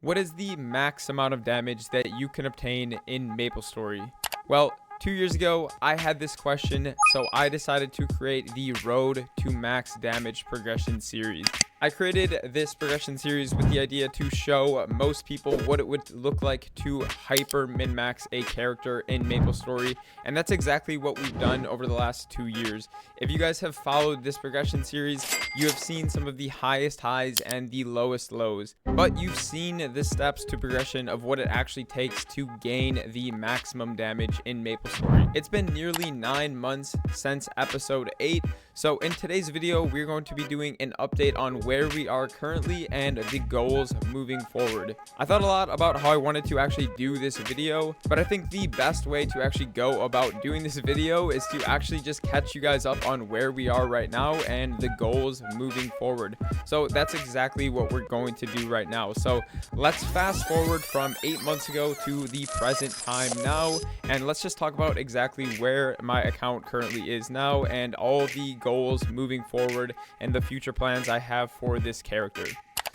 What is the max amount of damage that you can obtain in MapleStory? Well, 2 years ago, I had this question, so I decided to create the Road to Max Damage progression series. I created this progression series with the idea to show most people what it would look like to hyper min-max a character in MapleStory, and that's exactly what we've done over the last 2 years. If you guys have followed this progression series, you have seen some of the highest highs and the lowest lows, but you've seen the steps to progression of what it actually takes to gain the maximum damage in MapleStory. It's been nearly 9 months since episode 8, so in today's video, we're going to be doing an update on where we are currently and the goals moving forward. I thought a lot about how I wanted to actually do this video, but I think the best way to actually go about doing this video is to actually just catch you guys up on where we are right now and the goals moving forward. So that's exactly what we're going to do right now. So let's fast forward from 8 months ago to the present time now, and let's just talk about exactly where my account currently is now and all the goals moving forward and the future plans I have for this character.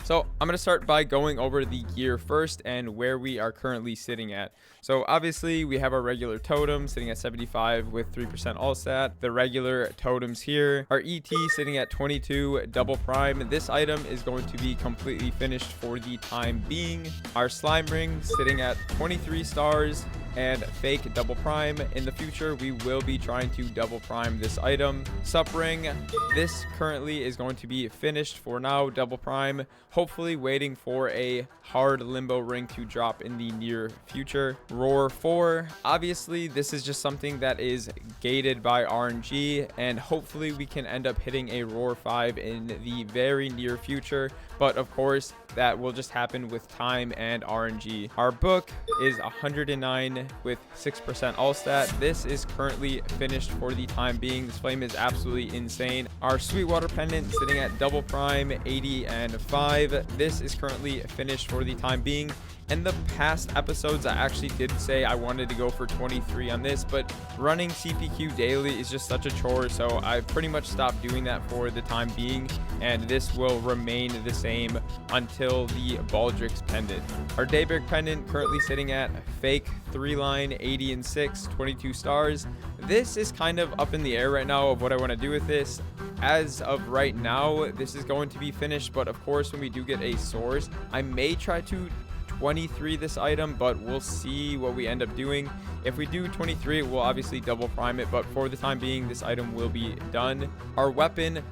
So I'm going to start by going over the gear first and where we are currently sitting at. So obviously we have our regular totem sitting at 75 with 3% all stat. The regular totems here. Our ET sitting at 22 double prime. This item is going to be completely finished for the time being. Our slime ring sitting at 23 stars and fake double prime. In the future, we will be trying to double prime this item. Sup ring, this currently is going to be finished for now, double prime. Hopefully waiting for a hard limbo ring to drop in the near future. Roar 4, obviously this is just something that is gated by RNG, and hopefully we can end up hitting a Roar 5 in the very near future, but of course that will just happen with time and RNG. Our book is 109 with 6% all stat. This is currently finished for the time being. This flame is absolutely insane. Our Sweetwater pendant sitting at double prime, 80 and 5. This is currently finished for the time being. In the past episodes, I actually did say I wanted to go for 23 on this, but running CPQ daily is just such a chore, so I've pretty much stopped doing that for the time being, and this will remain the same until the Baldrix pendant. Our Daybreak pendant currently sitting at fake 3-line, 80 and 6, 22 stars. This is kind of up in the air right now of what I want to do with this. As of right now, this is going to be finished, but of course when we do get a source, I may try to 23 this item, but we'll see what we end up doing. If we do 23, we'll obviously double prime it, but for the time being, this item will be done. Our weapon,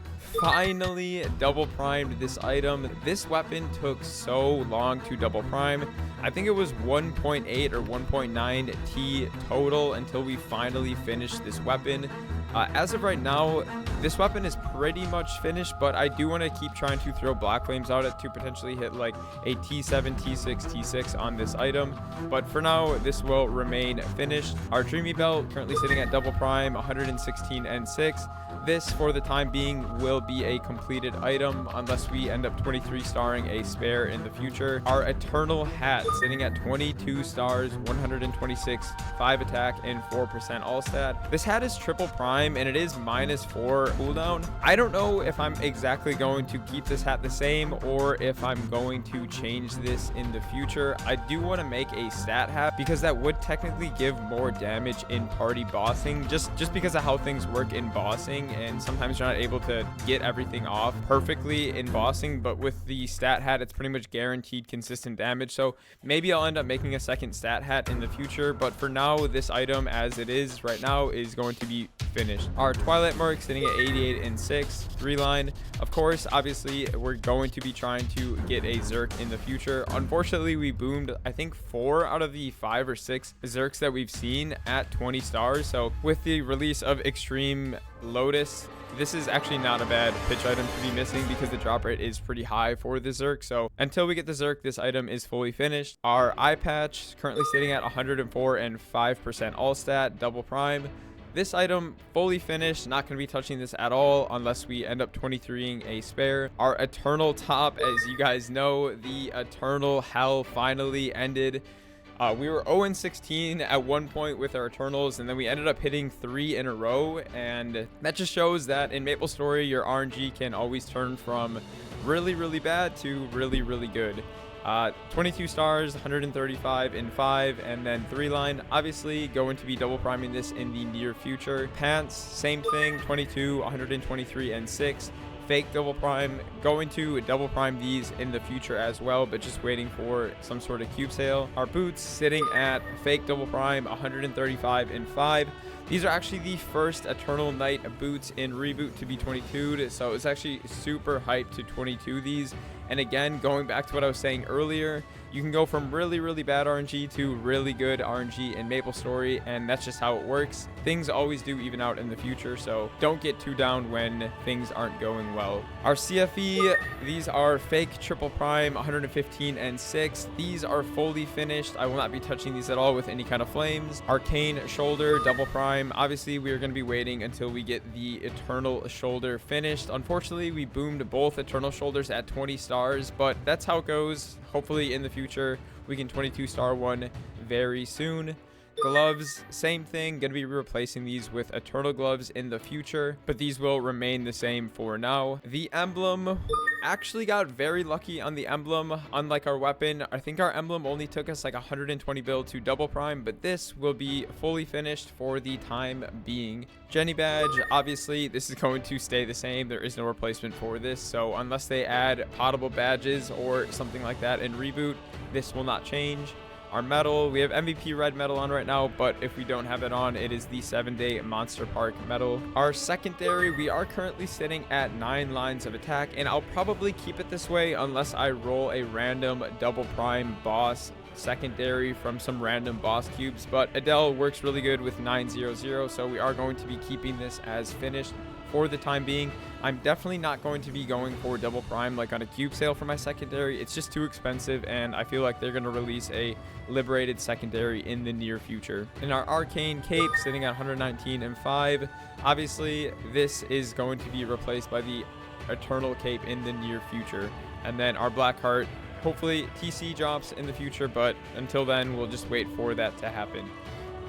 finally double primed this item. This weapon took so long to double prime. I think it was 1.8 or 1.9 T total until we finally finished this weapon. As of right now, this weapon is pretty much finished, but I do want to keep trying to throw black flames out it to potentially hit like a T7, T6, T6 on this item. But for now, this will remain finished. Our Dreamy Belt currently sitting at double prime, 116 and 6. This, for the time being, will be a completed item unless we end up 23 starring a spare in the future. Our Eternal Hat sitting at 22 stars, 126, 5 attack, and 4% all stat. This hat is triple prime and it is -4 cooldown. I don't know if I'm exactly going to keep this hat the same or if I'm going to change this in the future. I do want to make a stat hat because that would technically give more damage in party bossing, just because of how things work in bossing, and sometimes you're not able to get everything off perfectly in bossing, but with the stat hat it's pretty much guaranteed consistent damage. So maybe I'll end up making a second stat hat in the future, but for now this item as it is right now is going to be finished. Our Twilight Mark sitting at 88 and 6, 3-line. Of course, obviously we're going to be trying to get a Zerk in the future. Unfortunately, we boomed I think 4 out of the 5 or 6 Zerks that we've seen at 20 stars. So with the release of Extreme Lotus, this is actually not a bad pitch item to be missing because the drop rate is pretty high for the Zerk. So until we get the Zerk, this item is fully finished. Our eye patch currently sitting at 104 and 5% all stat, double prime. This item fully finished, not going to be touching this at all unless we end up 23ing a spare. Our Eternal Top, as you guys know, the Eternal Hell finally ended. We were 0-16 at one point with our Eternals, and then we ended up hitting 3 in a row, and that just shows that in MapleStory, your RNG can always turn from really, really bad to really, really good. 22 stars, 135 in 5, and then 3 line. Obviously, going to be double priming this in the near future. Pants, same thing, 22, 123 and 6. Fake double prime, going to double prime these in the future as well, but just waiting for some sort of cube sale. Our boots sitting at fake double prime, 135 in 5. These are actually the first Eternal Night boots in Reboot to be 22'd, so it's actually super hyped to 22 these. And again, going back to what I was saying earlier, you can go from really, really bad RNG to really good RNG in MapleStory, and that's just how it works. Things always do even out in the future, so don't get too down when things aren't going well. Our CFE, these are fake triple prime, 115 and 6. These are fully finished. I will not be touching these at all with any kind of flames. Arcane shoulder, double prime. Obviously, we are going to be waiting until we get the Eternal shoulder finished. Unfortunately, we boomed both Eternal shoulders at 20 stars, but that's how it goes. Hopefully in the future we can 22 star one very soon. Gloves, same thing, gonna be replacing these with Eternal gloves in the future, but these will remain the same for now. The emblem, actually got very lucky on the emblem. Unlike our weapon, I think our emblem only took us like 120 build to double prime, but this will be fully finished for the time being. Jenny badge, obviously this is going to stay the same. There is no replacement for this, so unless they add potable badges or something like that in Reboot, this will not change. Our medal, we have MVP red medal on right now, but if we don't have it on, it is the 7-day Monster Park medal. Our secondary, we are currently sitting at 9 lines of attack, and I'll probably keep it this way unless I roll a random double prime boss secondary from some random boss cubes. But Adele works really good with 900, so we are going to be keeping this as finished for the time being. I'm definitely not going to be going for double prime like on a cube sale for my secondary. It's just too expensive, and I feel like they're going to release a liberated secondary in the near future. In our arcane cape, sitting at 119 and 5. Obviously, this is going to be replaced by the Eternal cape in the near future. And then our black heart, hopefully TC drops in the future, but until then, we'll just wait for that to happen.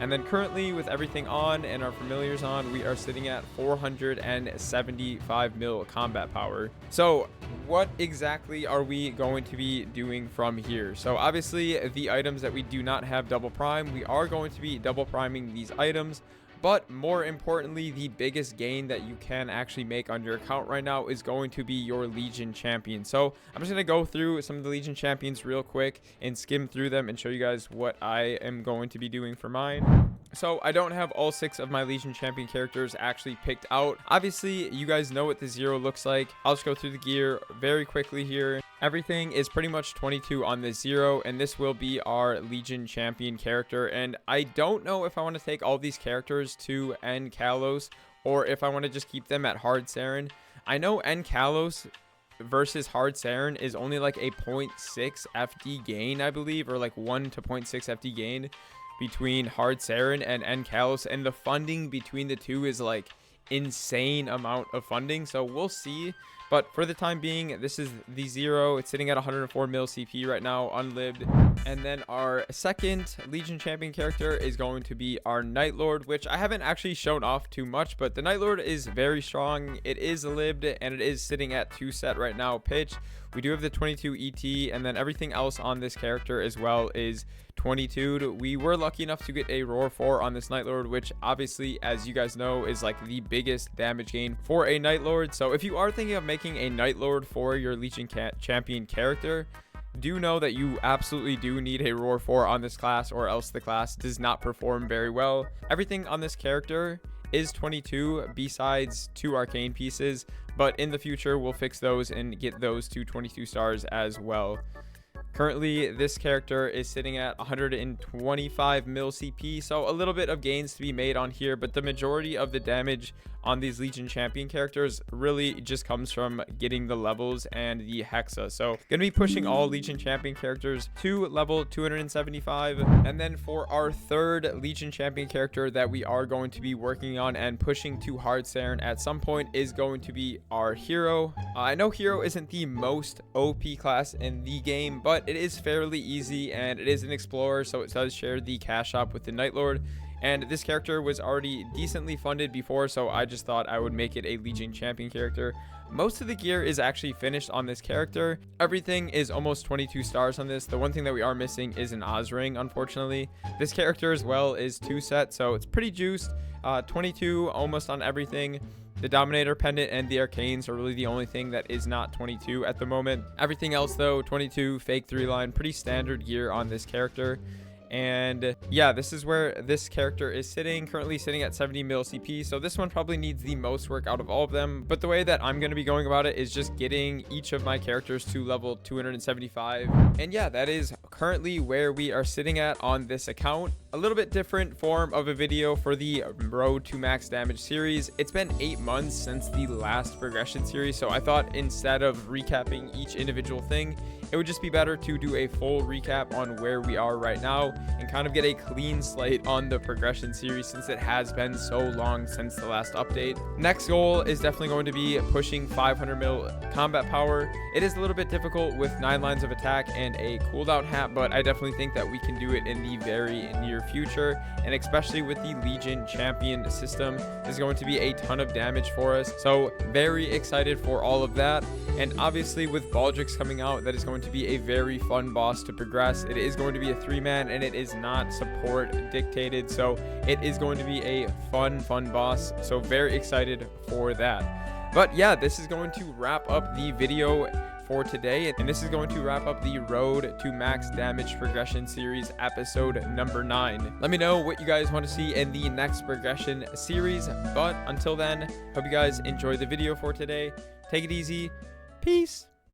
And then currently, with everything on and our familiars on, we are sitting at 475 mil combat power. So what exactly are we going to be doing from here? So obviously, the items that we do not have double prime, we are going to be double priming these items. But more importantly, the biggest gain that you can actually make on your account right now is going to be your Legion champion. So I'm just going to go through some of the Legion champions real quick and skim through them and show you guys what I am going to be doing for mine. So I don't have all 6 of my Legion champion characters actually picked out. Obviously, you guys know what the 0 looks like. I'll just go through the gear very quickly here. Everything is pretty much 22 on the 0, and this will be our Legion champion character. And I don't know if I want to take all these characters to N Kalos or if I want to just keep them at Hard Saren. I know N Kalos versus Hard Saren is only like a 0.6 FD gain, I believe, or like 1 to 0.6 FD gain between Hard Saren and N Kalos, and the funding between the two is like insane amount of funding, so we'll see. But for the time being, this is the 0. It's sitting at 104 mil CP right now, unlibbed. And then our second Legion champion character is going to be our Night Lord, which I haven't actually shown off too much, but the Night Lord is very strong. It is libbed, and it is sitting at 2 set right now pitch. We do have the 22 ET, and then everything else on this character as well is 22. We were lucky enough to get a Roar 4 on this Night Lord, which obviously, as you guys know, is like the biggest damage gain for a Night Lord. So if you are thinking of making a Night Lord for your Legion champion character, do know that you absolutely do need a Roar 4 on this class, or else the class does not perform very well. Everything on this character is 22 besides 2 arcane pieces, but in the future we'll fix those and get those to 22 stars as well. Currently, this character is sitting at 125 mil CP, so a little bit of gains to be made on here, but the majority of the damage on these Legion champion characters really just comes from getting the levels and the Hexa. So gonna be pushing all Legion champion characters to level 275. And then for our third Legion champion character that we are going to be working on and pushing to Hard Saren at some point is going to be our Hero. I know Hero isn't the most OP class in the game, but it is fairly easy, and it is an explorer, so it does share the cash shop with the Night Lord. And this character was already decently funded before, so I just thought I would make it a Legion champion character. Most of the gear is actually finished on this character. Everything is almost 22 stars on this. The one thing that we are missing is an Oz ring, unfortunately. This character as well is 2 set, so it's pretty juiced. 22 almost on everything. The Dominator pendant and the Arcanes are really the only thing that is not 22 at the moment. Everything else though, 22, fake 3-line, pretty standard gear on this character. And yeah, this is where this character is sitting, currently sitting at 70 mil CP. So this one probably needs the most work out of all of them. But the way that I'm going to be going about it is just getting each of my characters to level 275. And yeah, that is currently where we are sitting at on this account. A little bit different form of a video for the Road to Max Damage series. It's been 8 months since the last progression series, so I thought instead of recapping each individual thing, it would just be better to do a full recap on where we are right now and kind of get a clean slate on the progression series since it has been so long since the last update. Next goal is definitely going to be pushing 500 mil combat power. It is a little bit difficult with 9 lines of attack and a cooldown hat, but I definitely think that we can do it in the very near future, and especially with the Legion champion system is going to be a ton of damage for us. So very excited for all of that. And obviously with Baldrix coming out, that is going to be a very fun boss to progress. It is going to be a 3-man and it is not support dictated, so it is going to be a fun boss. So very excited for that. But yeah, this is going to wrap up the video for today, and this is going to wrap up the Road to Max Damage Progression Series episode number 9. Let me know what you guys want to see in the next progression series, but until then, hope you guys enjoyed the video for today. Take it easy. Peace.